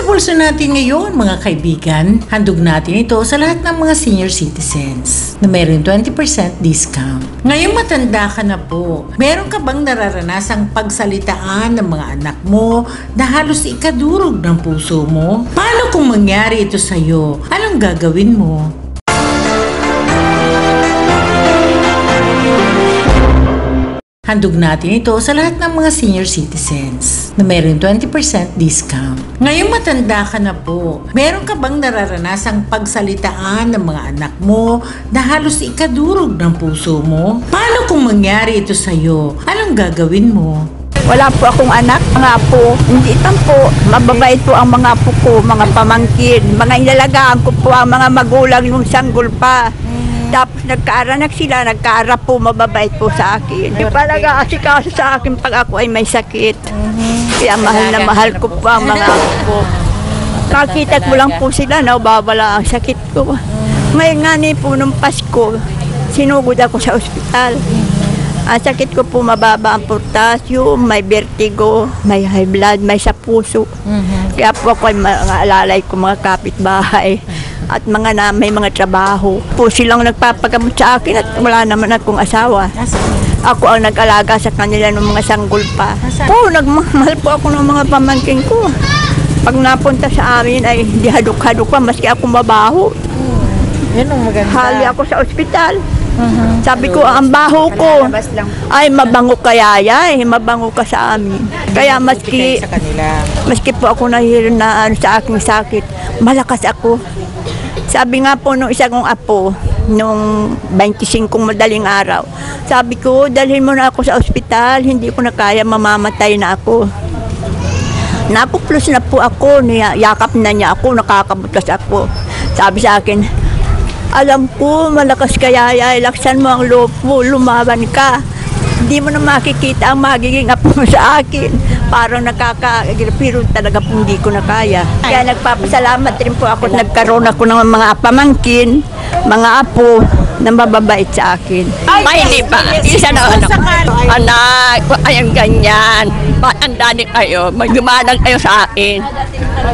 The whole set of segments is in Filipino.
sa pulso natin ngayon, mga kaibigan, handog natin ito sa lahat ng mga senior citizens na mayroon 20% discount. Ngayong matanda ka na po, meron ka bang nararanasang pagsalitaan ng mga anak mo na halos ikadurog ng puso mo? Paano kung mangyari ito sa'yo? Anong gagawin mo? Handog natin ito sa lahat ng mga senior citizens na mayroon 20% discount. Ngayong matanda ka na po, meron ka bang nararanasang pagsalitaan ng mga anak mo na halos ikadurog ng puso mo? Paano kung mangyari ito sa'yo? Anong gagawin mo? Wala po akong anak, mga apo. Hindi po, mababait po ang mga apo ko, mga pamangkin. Mga inalagaan ko po ang mga magulang yung sanggol pa. Tapos nagkaaranak sila, nagkaarap po, mababait po sa akin. Yung talaga asikaso sa akin pag ako ay may sakit. Kaya mahal na mahal ko po ang mga apo ko. Nakita ko lang po sila, nawawala ang sakit ko. Ngayon nga po nung Pasko, sinugod ako sa ospital. Ang sakit ko po mababa ang potassium, may vertigo, may high blood, may sa puso. Kaya po ako ay mga alalay ko, mga kapitbahay. At may mga trabaho. Po silang nagpapagamot sa akin at wala naman akong asawa. Ako ang nag-alaga sa kanila ng mga sanggol pa. Po, nagmahal po ako ng mga pamangkin ko. Pag napunta sa amin ay di hadok-hadok pa, maski ako mabaho. Yun ang maganda. Hali ako sa ospital. Sabi ko, ang baho ko, ay mabango kaya mabango ka sa amin. Kaya maski po ako nahihirin na sa aking sakit, malakas ako. Sabi nga po nung isa kong apo, nung 25 madaling araw, sabi ko, dalhin mo na ako sa ospital, hindi ko na kaya, mamamatay na ako. Napuplos na po ako, yakap na niya ako, nakakabutas ako. Sabi sa akin, alam ko, malakas kaya, laksan mo ang loob mo, lumaban ka. Hindi mo na makikita ang magiging apo mo sa akin. Parang pero talaga po hindi ko na kaya. Kaya nagpapasalamat rin po ako at nagkaroon ako ng mga pamangkin, mga apo na mababait sa akin. Ay, hindi pa. Isa na anak, ayang ganyan. Matanda din kayo, magdumadang kayo sa akin.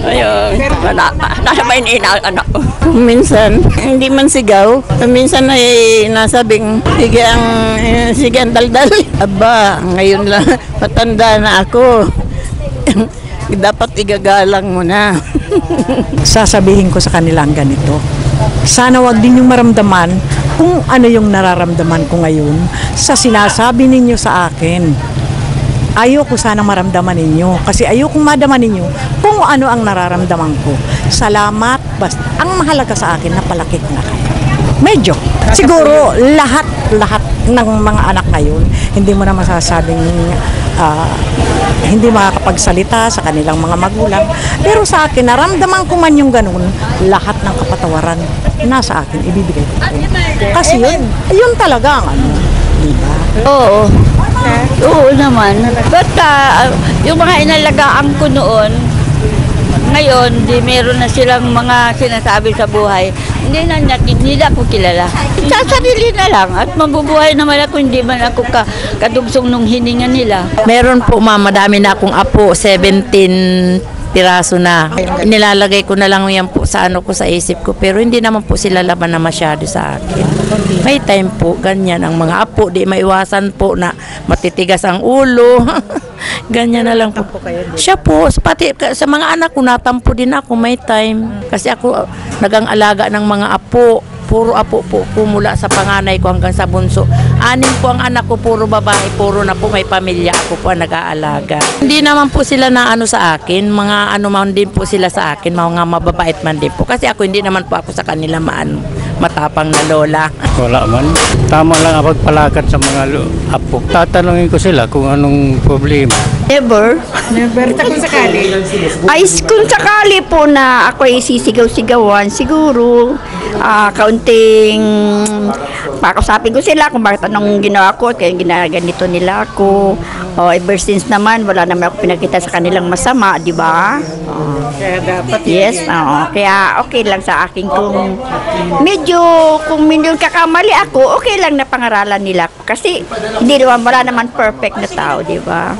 Ayun, wala pa. Nasa Maynila ang anak ko. Minsan, hindi man sigaw. Minsan ay nasabing, sige ang daldal. Aba, ngayon lang, matanda na ako. Dapat igagalang mo na. Sasabihin ko sa kanilang ganito. Sana wag din yung maramdaman kung ano yung nararamdaman ko ngayon sa sinasabi ninyo sa akin. Ayoko sanang maramdaman ninyo kasi ayokong madaman ninyo kung ano ang nararamdaman ko. Salamat, basta ang mahalaga sa akin na palaki ko na kayo. Medyo. Siguro lahat ng mga anak ngayon, hindi mo na masasabing hindi makakapagsalita sa kanilang mga magulang. Pero sa akin, naramdaman ko man yung ganun, lahat ng kapatawaran nasa akin, ibibigay ko. Kasi yun talaga ang ano, diba? Oo. Oo naman. Basta yung mga inalagaan ko noon, ngayon, di meron na silang mga sinasabi sa buhay. Hindi na ako kilala. Sa sarili na lang. At mabubuhay naman ako, hindi man ako kadugsong nung hininga nila. Meron po, madami na akong apo, 17 piraso na. Nilalagay ko na lang yan po sa ko sa isip ko. Pero hindi naman po sila laban na masyado sa akin. May time po, ganyan ang mga apo. Di maiwasan po na matitigas ang ulo. Ganyan na lang po. Siya po, pati sa mga anak ko, natampo din ako, may time. Kasi ako nagang-alaga ng mga apo. Puro apo po mula sa panganay ko hanggang sa bunso. 6 po ang anak ko, puro babae, puro na po may pamilya. Ako po ang nag-aalaga. Hindi naman po sila na ano sa akin, mga ano man din po sila sa akin, mga mababait man din po. Kasi ako hindi naman po ako sa kanila matapang na lola. Wala man. Tama lang ang pagpalakad sa mga apo. Tatanungin ko sila kung anong problema. Never. Kung sakali. Ay, kung sakali po na ako ay sisigaw-sigawan, siguro, kaunting pakausapin ko sila kung bakit anong ginawa ko, kaya ginaganito nila ako. Ever since naman, wala naman ako pinakita sa kanilang masama, di ba? Kaya dapat. Yes, kaya okay lang sa akin kung medyo kakamali ako, okay lang na pangaralan nila. Kasi hindi naman, wala naman perfect na tao, di ba?